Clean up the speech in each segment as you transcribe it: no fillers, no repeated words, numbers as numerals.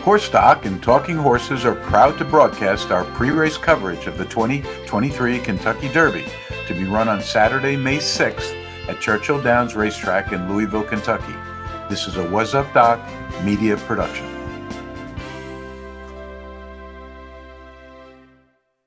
Horse Doc and Talking Horses are proud to broadcast our pre-race coverage of the 2023 Kentucky Derby to be run on Saturday, May 6th at Churchill Downs Racetrack in Louisville, Kentucky. This is a What's Up Doc media production.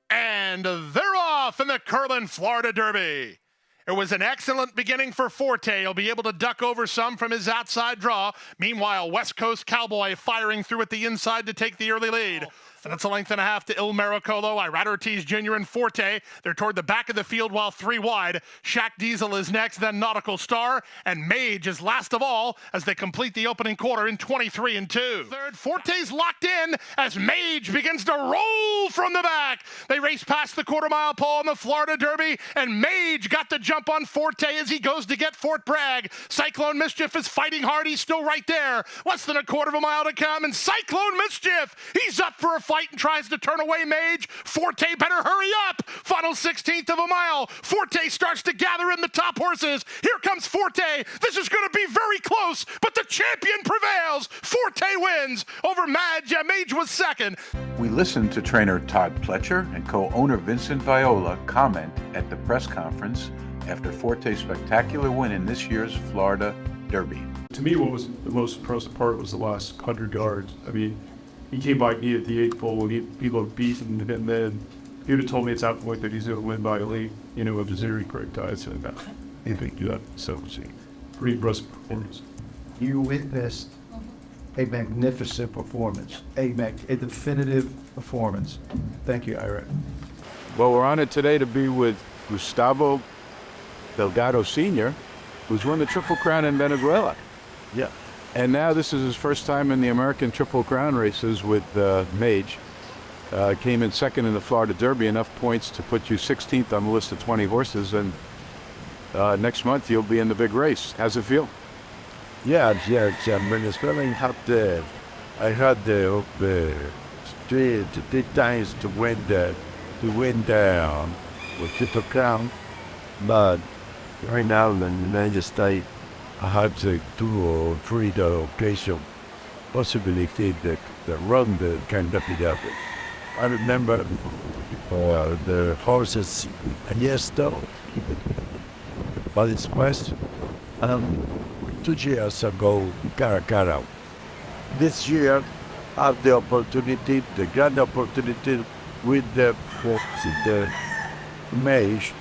And they're off in the Curlin, Florida Derby. It was an excellent beginning for Forte. He'll be able to duck over some from his outside draw. Meanwhile, West Coast Cowboy firing through at the inside to take the early lead. And it's a length and a half to Il Maricolo, Irad Ortiz Jr. and Forte. They're toward the back of the field while three wide. Shaq Diesel is next, then Nautical Star. And Mage is last of all as they complete the opening quarter in 23-2. Third, Forte's locked in as Mage begins to roll from the back. They race past the quarter-mile pole in the Florida Derby, and Mage got the jump on Forte as he goes to get Fort Bragg. Cyclone Mischief is fighting hard. He's still right there. Less than a quarter of a mile to come, and Cyclone Mischief, he's up for a fight and tries to turn away Mage. Forte better hurry up. Final 16th of a mile. Forte starts to gather in the top horses. Here comes Forte. This is going to be very close, but the champion prevails. Forte wins over Mage. Mage was second. We listened to trainer Todd Pletcher and co-owner Vincent Viola comment at the press conference after Forte's spectacular win in this year's Florida Derby. To me, what was the most impressive part was the last 100 yards. I mean, he came by me at the 8th pole and he looked beaten, and then he would have told me at that point that he's going to win by a lead, of a zero correct tie. So that he think do that. So pretty impressive performance. You witnessed a magnificent performance, a definitive performance. Thank you, Ira. Well, we're honored today to be with Gustavo Delgado Sr., who's won the Triple Crown in Venezuela. Yeah. And now this is his first time in the American Triple Crown races with Mage. Came in second in the Florida Derby, enough points to put you 16th on the list of 20 horses. And next month you'll be in the big race. How's it feel? Yeah, Venezuela had I had three times to win the Triple Crown, but right now in the United States I have the 2 or 3 occasion possibility that run the Kentucky Derby. I remember the horses yes though, but it's West 2 years ago, Caracara. This year I have the opportunity, the grand opportunity with the Mage,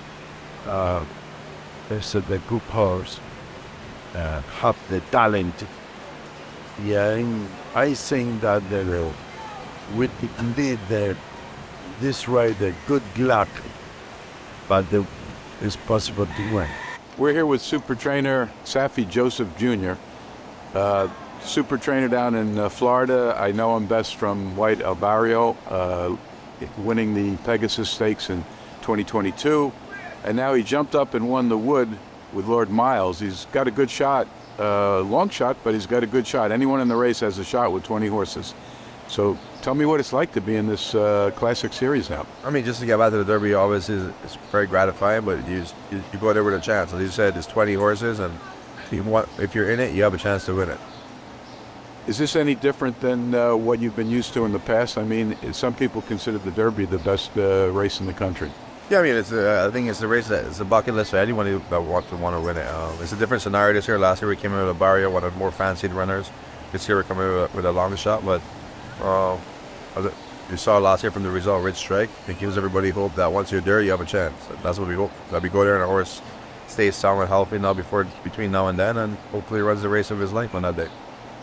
there's the good horse. Have the talent. Yeah, and I think that we need this ride the good luck, but it's possible to win. We're here with super trainer Safi Joseph Jr., super trainer down in Florida. I know him best from White El Barrio, winning the Pegasus Stakes in 2022. And now he jumped up and won the Wood with Lord Miles. He's got a good shot, long shot, but he's got a good shot. Anyone in the race has a shot with 20 horses. So tell me what it's like to be in this classic series now. I mean, just to get back to the Derby always is very gratifying, but you go there with a chance. As you said, there's 20 horses, and if you're in it, you have a chance to win it. Is this any different than what you've been used to in the past? I mean, some people consider the Derby the best race in the country. Yeah, I mean, I think it's a race that it's a bucket list for anyone that want to win it. It's a different scenario this year. Last year we came in with a barrier, one of the more fancied runners. This year we're coming with a long shot, but you saw last year from the result, Rich Strike. It gives everybody hope that once you're there, you have a chance. That's what we hope. That we go there and our horse stays sound and healthy now between now and then, and hopefully runs the race of his life on that day.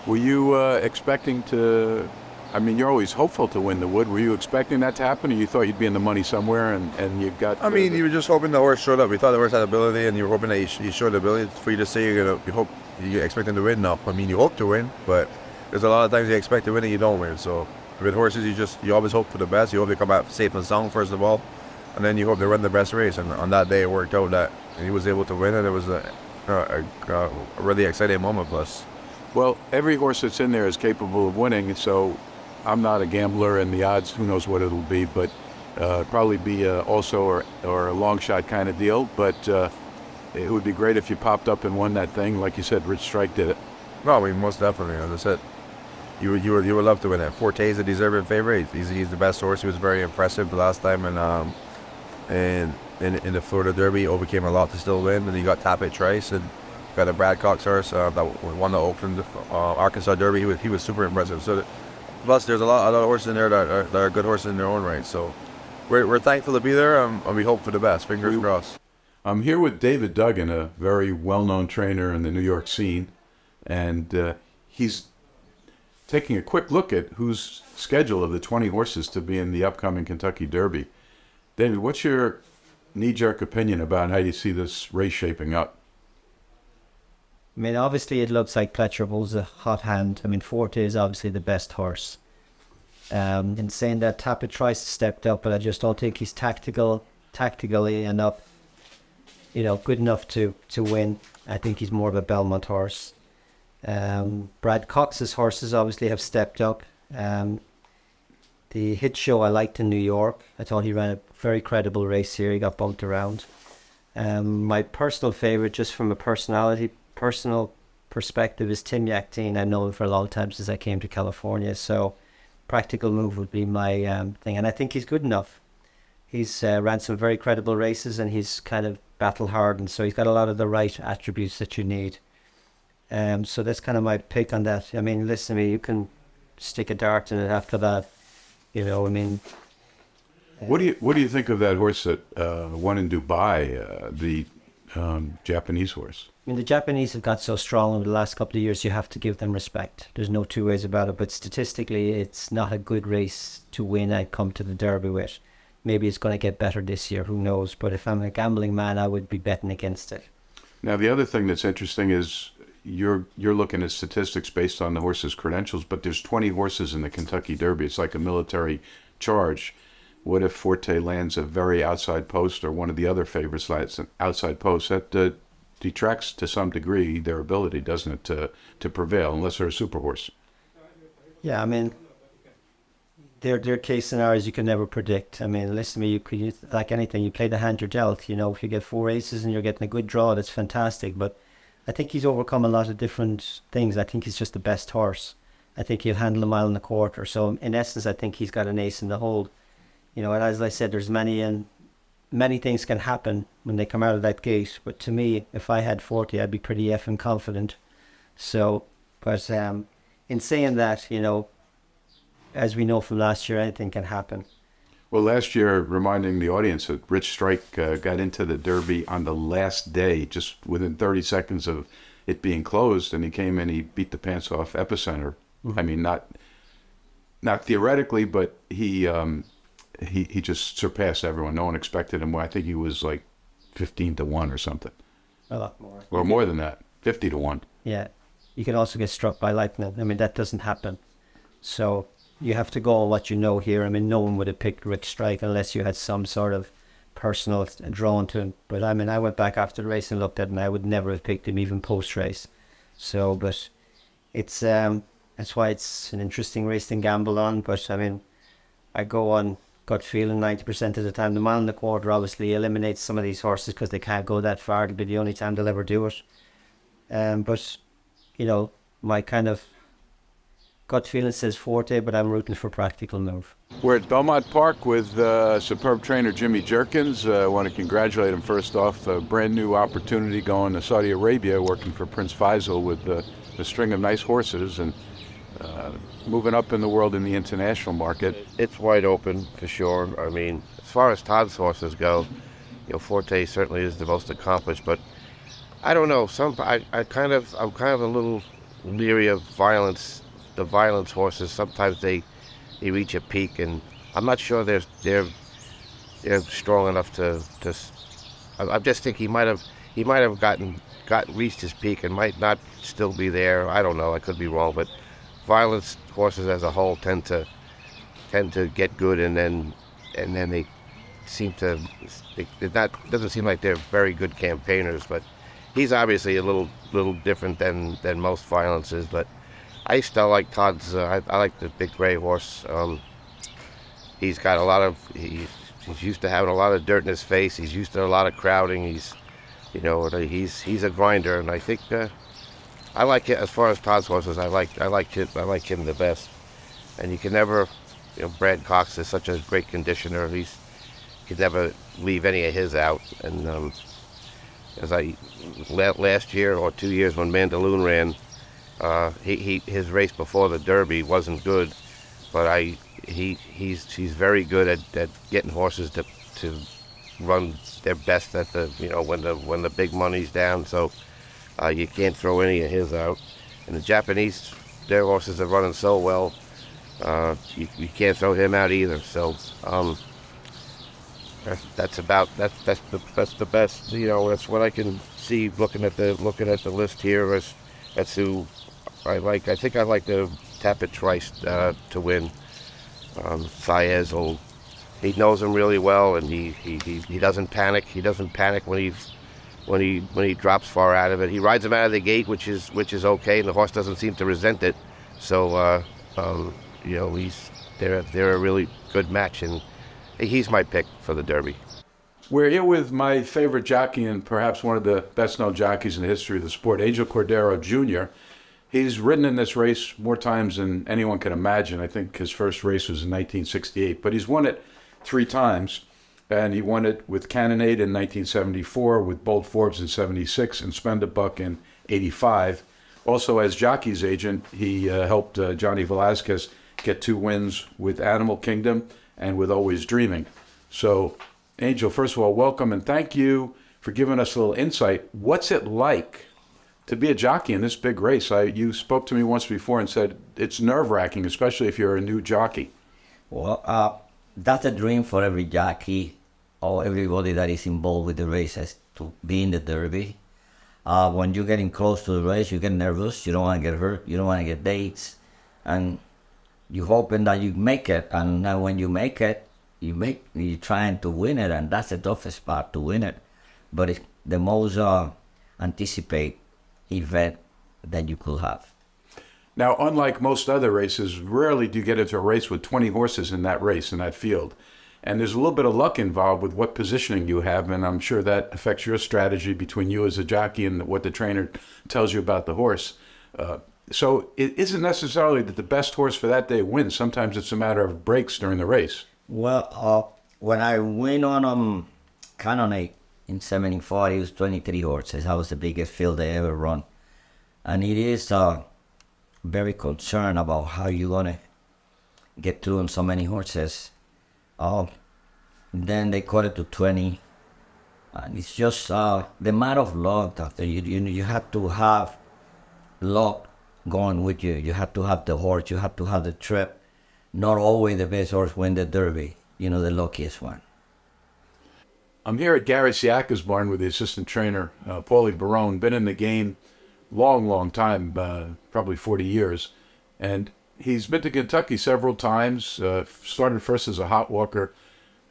Were you expecting to? I mean, you're always hopeful to win the Wood. Were you expecting that to happen, or you thought you'd be in the money somewhere and you got... I mean, you were just hoping the horse showed up. We thought the horse had ability, and you were hoping that he showed ability for you to say you expect him to win. No, I mean, you hope to win, but there's a lot of times you expect to win and you don't win. So with horses, you always hope for the best. You hope they come out safe and sound, first of all, and then you hope they run the best race. And on that day, it worked out that he was able to win, and it was a really exciting moment for us. Well, every horse that's in there is capable of winning, so I'm not a gambler, and the odds, who knows what it'll be, but probably be also or a long shot kind of deal. But it would be great if you popped up and won that thing. Like you said, Rich Strike did it. No, I mean, most definitely. As I said, you would love to win it. Forte is a deserving favorite. He's the best horse. He was very impressive the last time, and in the Florida Derby, overcame a lot to still win. And he got top it twice, and got a Brad Cox horse that won the Oakland Arkansas Derby. He was super impressive. So plus there's a lot of horses in there that are good horses in their own right. So we're thankful to be there, and we hope for the best. Fingers crossed. I'm here with David Duggan, a very well-known trainer in the New York scene, and he's taking a quick look at who's schedule of the 20 horses to be in the upcoming Kentucky Derby. David, what's your knee-jerk opinion about how you see this race shaping up? I mean, obviously it looks like Pletcher holds a hot hand. I mean, Forte is obviously the best horse. In saying that, Tapit tries to step up, but I just don't think he's tactically enough, good enough to win. I think he's more of a Belmont horse. Brad Cox's horses obviously have stepped up. The hit show I liked in New York. I thought he ran a very credible race here. He got bumped around. My personal favourite, just from a personal perspective, is Tim Yakteen. I've known him for a long time since I came to California, so Practical Move would be my thing, and I think he's good enough. He's ran some very credible races, and he's kind of battle hardened, so he's got a lot of the right attributes that you need. So that's kind of my pick on that. I mean, listen to me, you can stick a dart in it after that. What do you think of that horse that won in Dubai, the Japanese horse? I mean, the Japanese have got so strong over the last couple of years, you have to give them respect. There's no two ways about it. But statistically, it's not a good race to win and come to the Derby with. Maybe it's going to get better this year, who knows. But if I'm a gambling man, I would be betting against it. Now, the other thing that's interesting is you're looking at statistics based on the horse's credentials, but there's 20 horses in the Kentucky Derby. It's like a military charge. What if Forte lands a very outside post, or one of the other favorites lands an outside post? That detracts to some degree their ability, doesn't it, to prevail, unless they're a super horse. Yeah, I mean, their case scenarios you can never predict. I mean, listen to me, you could, like anything, you play the hand you're dealt. If you get 4 aces and you're getting a good draw, that's fantastic. But I think he's overcome a lot of different things. I think he's just the best horse. I think he'll handle a mile and a quarter. So in essence, I think he's got an ace in the hold. And as I said, there's many things can happen when they come out of that gate. But to me, if I had 40, I'd be pretty effing confident. So, but in saying that, as we know from last year, anything can happen. Well, last year, reminding the audience that Rich Strike got into the Derby on the last day, just within 30 seconds of it being closed, and he came in, he beat the pants off Epicenter. Mm-hmm. I mean, not theoretically, but he just surpassed everyone. No one expected him. I think he was like 15-1 or something. A lot more. Or more than that, 50-1. Yeah. You can also get struck by lightning. I mean, that doesn't happen. So you have to go on what you know here. I mean, no one would have picked Rick Strike unless you had some sort of personal drawn to him. But I mean, I went back after the race and looked at him, and I would never have picked him even post-race. So, but it's that's why it's an interesting race to gamble on. But I mean, I go on gut feeling 90% of the time. The mile and a quarter obviously eliminates some of these horses because they can't go that far. It'll be the only time they'll ever do it. But my kind of gut feeling says Forte, but I'm rooting for Practical Move. We're at Belmont Park with superb trainer Jimmy Jerkens. I want to congratulate him first off. A brand new opportunity going to Saudi Arabia, working for Prince Faisal with a string of nice horses, and moving up in the world in the international market. It's wide open for sure. I mean, as far as Todd's horses go, Forte certainly is the most accomplished, but I don't know. I'm kind of a little leery of violence. The violence horses, sometimes they reach a peak, and I'm not sure they're strong enough to. I just think he might have reached his peak and might not still be there. I don't know. I could be wrong, but violence horses as a whole tend to get good, and then they seem to. Doesn't seem like they're very good campaigners, but he's obviously a little different than most violences. But I still like Todd's. I like the big gray horse. He's got a lot of. He's used to having a lot of dirt in his face. He's used to a lot of crowding. He's a grinder, and I think I like it as far as Todd's horses. I like him the best. And you can never, Brad Cox is such a great conditioner. You could never leave any of his out. And last year or 2 years when Mandaloon ran, his race before the Derby wasn't good, but he's very good at getting horses to run their best at the when the big money's down. So you can't throw any of his out. And the Japanese, their horses are running so well. You can't throw him out either. So that's the best. That's what I can see looking at the list here. That's who I like. I think I like to tap it twice to win. Saez he knows him really well, and he doesn't panic. He doesn't panic when he drops far out of it. He rides him out of the gate, which is okay, and the horse doesn't seem to resent it. So they're a really good match, and he's my pick for the Derby. We're here with my favorite jockey and perhaps one of the best-known jockeys in the history of the sport, Angel Cordero Jr. He's ridden in this race more times than anyone can imagine. I think his first race was in 1968, but he's won it 3 times, and he won it with Cannonade in 1974, with Bold Forbes in 76, and Spend a Buck in 85. Also, as jockey's agent, he helped Johnny Velasquez get 2 wins with Animal Kingdom and with Always Dreaming. So, Angel, first of all, welcome, and thank you for giving us a little insight. What's it like to be a jockey in this big race? You spoke to me once before and said it's nerve-wracking, especially if you're a new jockey. Well, that's a dream for every jockey or everybody that is involved with the races, to be in the Derby. When you're getting close to the race, you get nervous. You don't want to get hurt. You don't want to get dates. And you're hoping that you make it. And now when you make it, you're trying to win it. And that's the toughest part, to win it. But it's the most anticipated event that you could have. Now, unlike most other races, rarely do you get into a race with 20 horses in that race, in that field. And there's a little bit of luck involved with what positioning you have, and I'm sure that affects your strategy between you as a jockey and what the trainer tells you about the horse. So it isn't necessarily that the best horse for that day wins. Sometimes it's a matter of breaks during the race. Well, when I went on Cannonade in 74, it was 23 horses. That was the biggest field I ever run. And it is very concerned about how you're going to get through on so many horses. Then they cut it to 20. And it's just the matter of luck, doctor. You have to have luck going with you. You have to have the horse. You have to have the trip. Not always the best horse win the Derby. The luckiest one. I'm here at Gary Siaka's barn with the assistant trainer, Paulie Barone. Been in the game long time, probably 40 years. And he's been to Kentucky several times, started first as a hot walker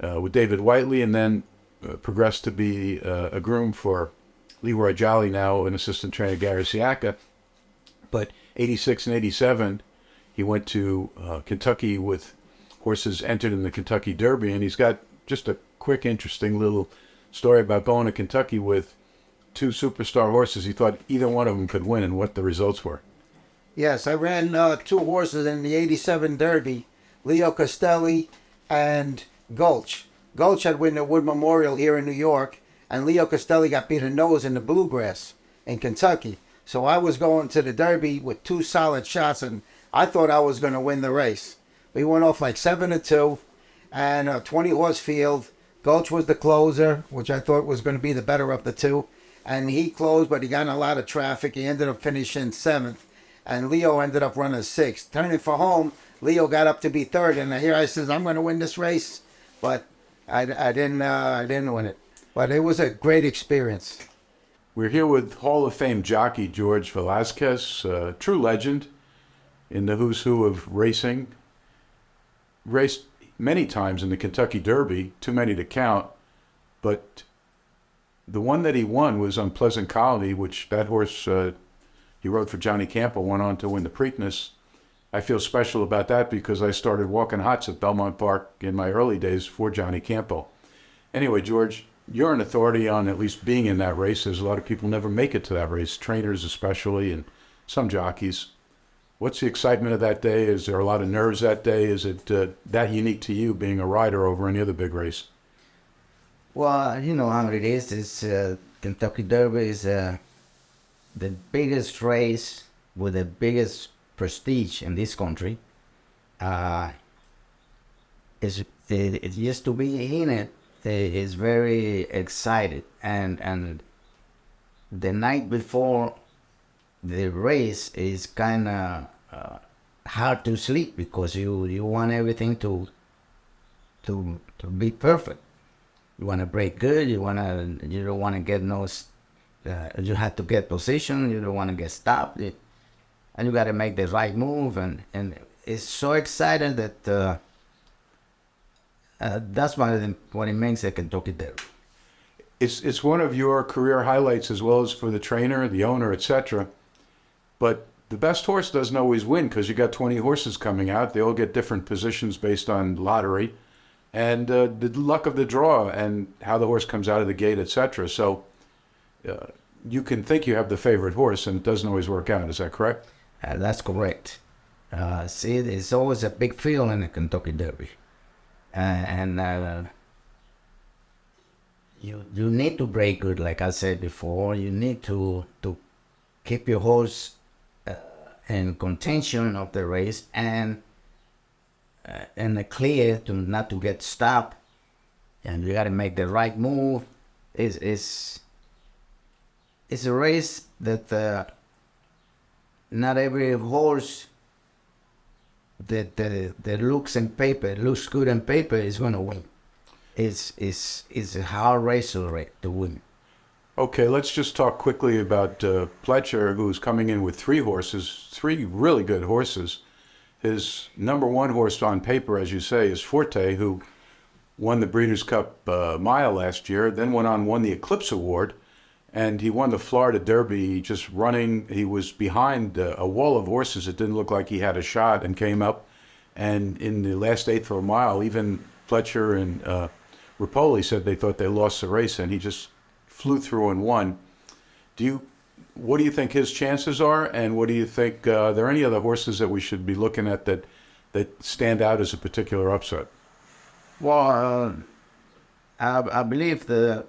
with David Whiteley, and then progressed to be a groom for Leroy Jolly, now an assistant trainer, Gary Siaka. But 86 and 87, he went to Kentucky with horses entered in the Kentucky Derby, and he's got just a quick, interesting little story about going to Kentucky with 2 superstar horses. He thought either one of them could win, and what the results were. Yes, I ran 2 horses in the 87 Derby, Leo Castelli and Gulch. Gulch had won the Wood Memorial here in New York, and Leo Castelli got beat a nose in the Bluegrass in Kentucky. So I was going to the Derby with 2 solid shots, and I thought I was going to win the race. We went off like 7-2, and a 20-horse field. Gulch was the closer, which I thought was going to be the better of the 2. And he closed, but he got in a lot of traffic. He ended up finishing 7th. And Leo ended up running 6th. Turning for home, Leo got up to be 3rd. And here I says, I'm going to win this race. But I didn't win it. But it was a great experience. We're here with Hall of Fame jockey George Velasquez, true legend in the who's who of racing. Raced many times in the Kentucky Derby, too many to count. But the one that he won was on Pleasant Colony, which that horse he rode for Johnny Campbell, went on to win the Preakness. I feel special about that because I started walking hots at Belmont Park in my early days for Johnny Campbell. Anyway, George, you're an authority on at least being in that race. There's a lot of people never make it to that race, trainers especially, and some jockeys. What's the excitement of that day? Is there a lot of nerves that day? Is it that unique to you being a rider over any other big race? Well, you know how it is. It's Kentucky Derby is the biggest race with the biggest prestige in this country. It used to be in it. It's very excited, and the night before the race is kind of hard to sleep because you want everything to be perfect. You want to break good. You don't want to get you have to get position. You don't want to get stopped. And you got to make the right move. And it's so exciting that that's what it makes a Kentucky Derby. It's one of your career highlights as well as for the trainer, the owner, etc. But the best horse doesn't always win because you got 20 horses coming out. They all get different positions based on lottery and the luck of the draw and how the horse comes out of the gate, etc. So you can think you have the favorite horse and it doesn't always work out. Is that correct? That's correct. See, it's always a big field in the Kentucky Derby. You need to break good, like I said before. You need to keep your horse in contention of the race and clear to not to get stopped. And you got to make the right move. It's a race that not every horse that looks good on paper is going to win. It's a hard race to win. Okay, let's just talk quickly about Pletcher, who's coming in with 3 horses, 3 really good horses. His number 1 horse on paper, as you say, is Forte, who won the Breeders' Cup Mile last year, then won the Eclipse Award, and he won the Florida Derby just running. He was behind a wall of horses. It didn't look like he had a shot and came up. And in the last eighth of a mile, even Pletcher and Rapoli said they thought they lost the race, and he just flew through and won. What do you think his chances are, and what do you think, are there any other horses that we should be looking at that stand out as a particular upset? Well, I believe the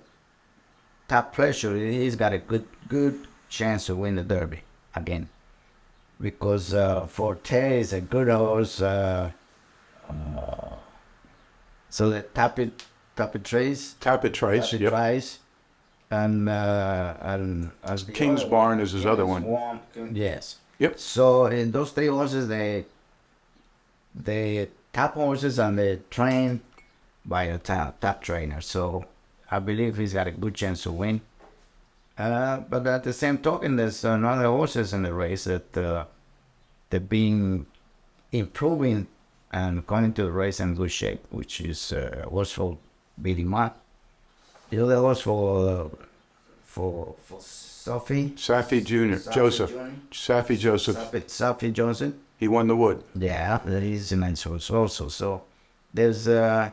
Top Pressure, he's got a good chance to win the Derby again, because Forte is a good horse. So the Tapit Trace. And as King's Barn is his other one. Yes. Yep. So in those 3 horses, they top horses and they trained by a top trainer. So I believe he's got a good chance to win. But at the same token, there's another horses in the race that they've been improving and going into the race in good shape, which is horse for Billy Mack. The other horse for Safi Joseph. Safi Joseph. He won the Wood. Yeah, that is a nice horse also. So there's going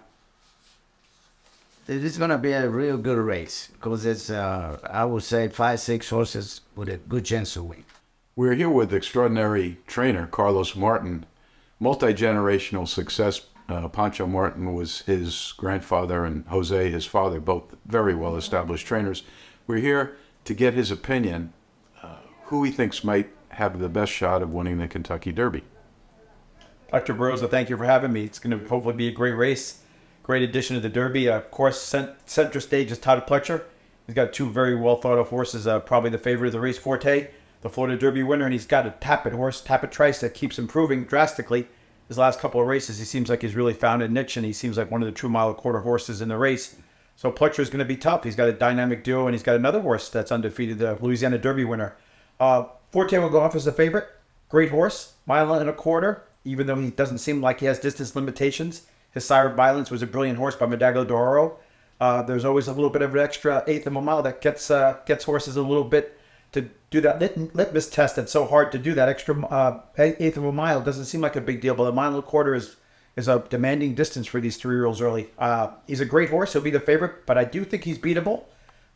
to be a real good race because it's I would say 5-6 horses with a good chance to win. We're here with extraordinary trainer Carlos Martin, multi-generational success. Pancho Martin was his grandfather and Jose his father, both very well-established trainers. We're here to get his opinion, who he thinks might have the best shot of winning the Kentucky Derby. Dr. Barroso, thank you for having me. It's going to hopefully be a great race, great addition to the Derby. Of course, center stage is Todd Pletcher. He's got 2 very well-thought-of horses, probably the favorite of the race, Forte, the Florida Derby winner, and he's got a Tapit horse, Tapit Trice, that keeps improving drastically. His last couple of races, he seems like he's really found a niche, and he seems like one of the true mile-and-quarter horses in the race. So Pletcher is going to be tough. He's got a dynamic duo, and he's got another horse that's undefeated, the Louisiana Derby winner. Forte will go off as the favorite. Great horse, 1.25 miles, even though he doesn't seem like he has distance limitations. His Sire of Violence was a brilliant horse by Medaglia d'Oro. There's always a little bit of an extra eighth of a mile that gets horses a little bit to do that litmus test. That's so hard to do that extra eighth of a mile. Doesn't seem like a big deal, but 1.25 miles is a demanding distance for these 3-year-olds early. He's a great horse. He'll be the favorite, but I do think he's beatable.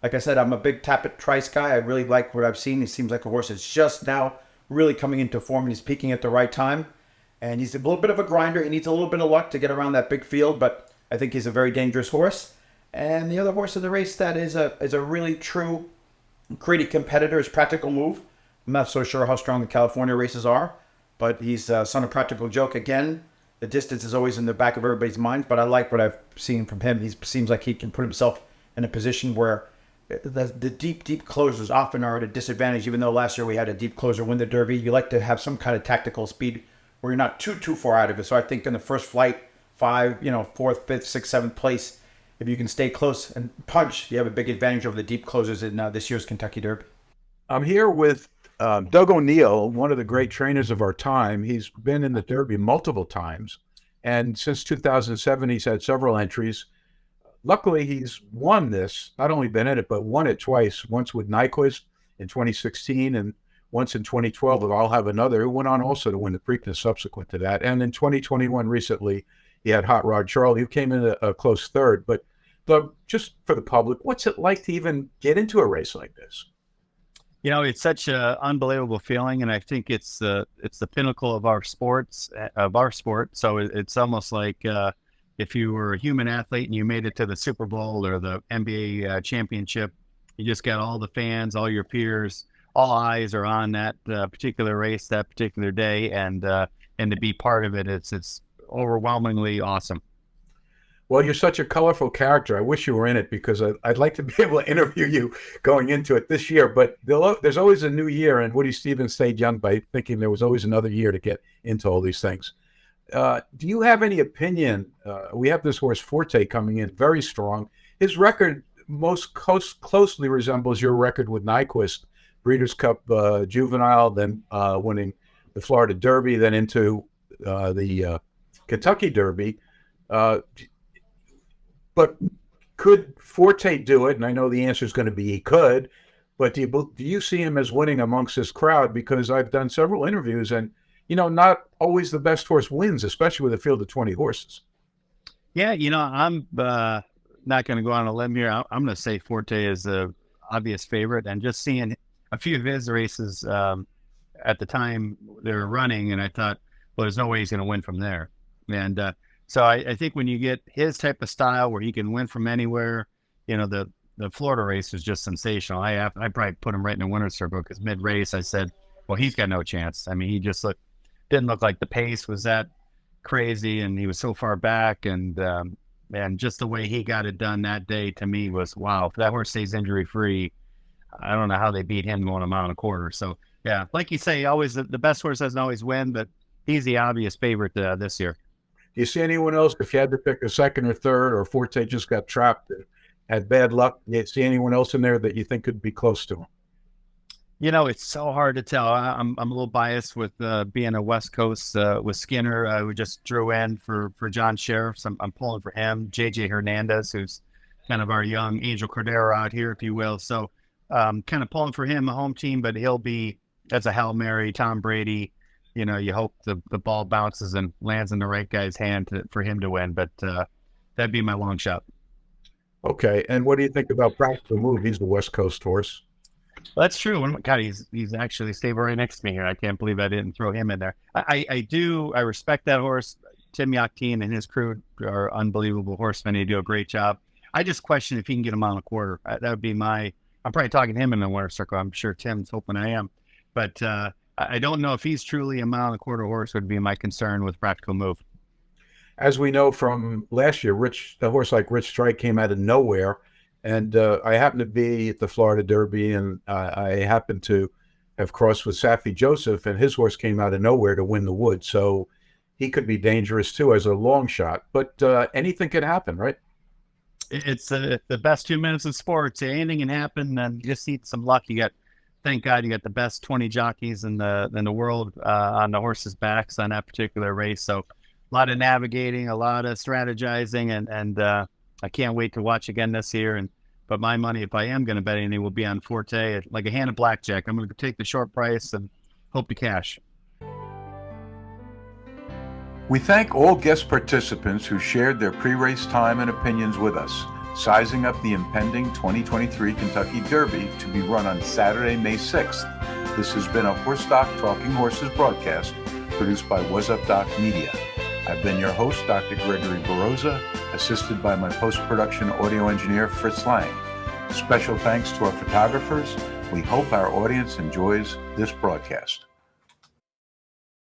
Like I said, I'm a big Tapit Trice guy. I really like what I've seen. He seems like a horse that's just now really coming into form and he's peaking at the right time. And he's a little bit of a grinder. He needs a little bit of luck to get around that big field, but I think he's a very dangerous horse. And the other horse of the race that is a really true gritty competitor is Practical Move. I'm not so sure how strong the California races are, but he's son of Practical Joke again. The distance is always in the back of everybody's mind, but I like what I've seen from him. He seems like he can put himself in a position where the deep closers often are at a disadvantage, even though last year we had a deep closer win the Derby. You like to have some kind of tactical speed where you're not too far out of it. So I think in the first flight, 4th, 5th, 6th, 7th place, if you can stay close and punch, you have a big advantage over the deep closers in this year's Kentucky Derby. I'm here with Doug O'Neill, one of the great trainers of our time. He's been in the Derby multiple times, and since 2007, he's had several entries. Luckily, he's won this, not only been in it, but won it twice, once with Nyquist in 2016 and once in 2012 with I'll Have Another, who went on also to win the Preakness subsequent to that. And in 2021 recently, he had Hot Rod Charlie, who came in a close third. But Doug, just for the public, what's it like to even get into a race like this? You know, it's such an unbelievable feeling, and I think it's the pinnacle of our sport. So it's almost like if you were a human athlete and you made it to the Super Bowl or the NBA championship, you just got all the fans, all your peers, all eyes are on that particular race, that particular day, and to be part of it, it's overwhelmingly awesome. Well, you're such a colorful character. I wish you were in it because I'd like to be able to interview you going into it this year. But there's always a new year, and Woody Stevens stayed young by thinking there was always another year to get into all these things. Do you have any opinion? We have this horse Forte coming in very strong. His record most closely resembles your record with Nyquist, Breeders' Cup Juvenile, then winning the Florida Derby, then into the Kentucky Derby. But could Forte do it? And I know the answer is going to be he could. But do you see him as winning amongst this crowd? Because I've done several interviews, and not always the best horse wins, especially with a field of 20 horses. Yeah, I'm not going to go on a limb here. I'm going to say Forte is the obvious favorite, and just seeing a few of his races at the time they were running, and I thought, well, there's no way he's going to win from there. And so I think when you get his type of style where he can win from anywhere, the Florida race is just sensational. I probably put him right in the winner's circle because mid-race I said, well, he's got no chance. I mean, he just didn't look like the pace was that crazy, and he was so far back, and just the way he got it done that day to me was, wow, if that horse stays injury-free, I don't know how they beat him going a mile and a quarter. So, yeah, like you say, always the best horse doesn't always win, but he's the obvious favorite this year. Do you see anyone else, if you had to pick a second or third, or Forte just got trapped and had bad luck, do you see anyone else in there that you think could be close to him? It's so hard to tell. I'm a little biased with being a West Coast with Skinner, who just drew in for John Sheriff. So I'm pulling for him. J.J. Hernandez, who's kind of our young Angel Cordero out here, if you will. So kind of pulling for him, a home team, but he'll be, as a Hail Mary, Tom Brady. You hope the ball bounces and lands in the right guy's hand for him to win, but that'd be my long shot. Okay, and what do you think about Practical Move? He's the West Coast horse. Well, that's true. God, he's actually stable right next to me here. I can't believe I didn't throw him in there. I respect that horse. Tim Yachtin and his crew are unbelievable horsemen. They do a great job. I just question if he can get him on a quarter. That would be I'm probably talking him in the winner's circle. I'm sure Tim's hoping I am, but I don't know if he's truly a mile and a quarter horse would be my concern with Practical Move. As we know from last year, a horse like Rich Strike came out of nowhere. And I happened to be at the Florida Derby, and I happened to have crossed with Safi Joseph, and his horse came out of nowhere to win the Wood. So he could be dangerous, too, as a long shot. But anything could happen, right? It's the best 2 minutes in sports. Anything can happen, and you just need some luck. Thank God you got the best 20 jockeys in the world on the horses' backs on that particular race. So a lot of navigating, a lot of strategizing, and I can't wait to watch again this year. But my money, if I am going to bet anything, will be on Forte, like a hand of blackjack. I'm going to take the short price and hope to cash. We thank all guest participants who shared their pre-race time and opinions with us, sizing up the impending 2023 Kentucky Derby to be run on Saturday, May 6th. This has been a Horse Doc Talking Horses broadcast produced by Was Up Doc Media. I've been your host, Dr. Gregory Baroza, assisted by my post-production audio engineer, Fritz Lang. Special thanks to our photographers. We hope our audience enjoys this broadcast.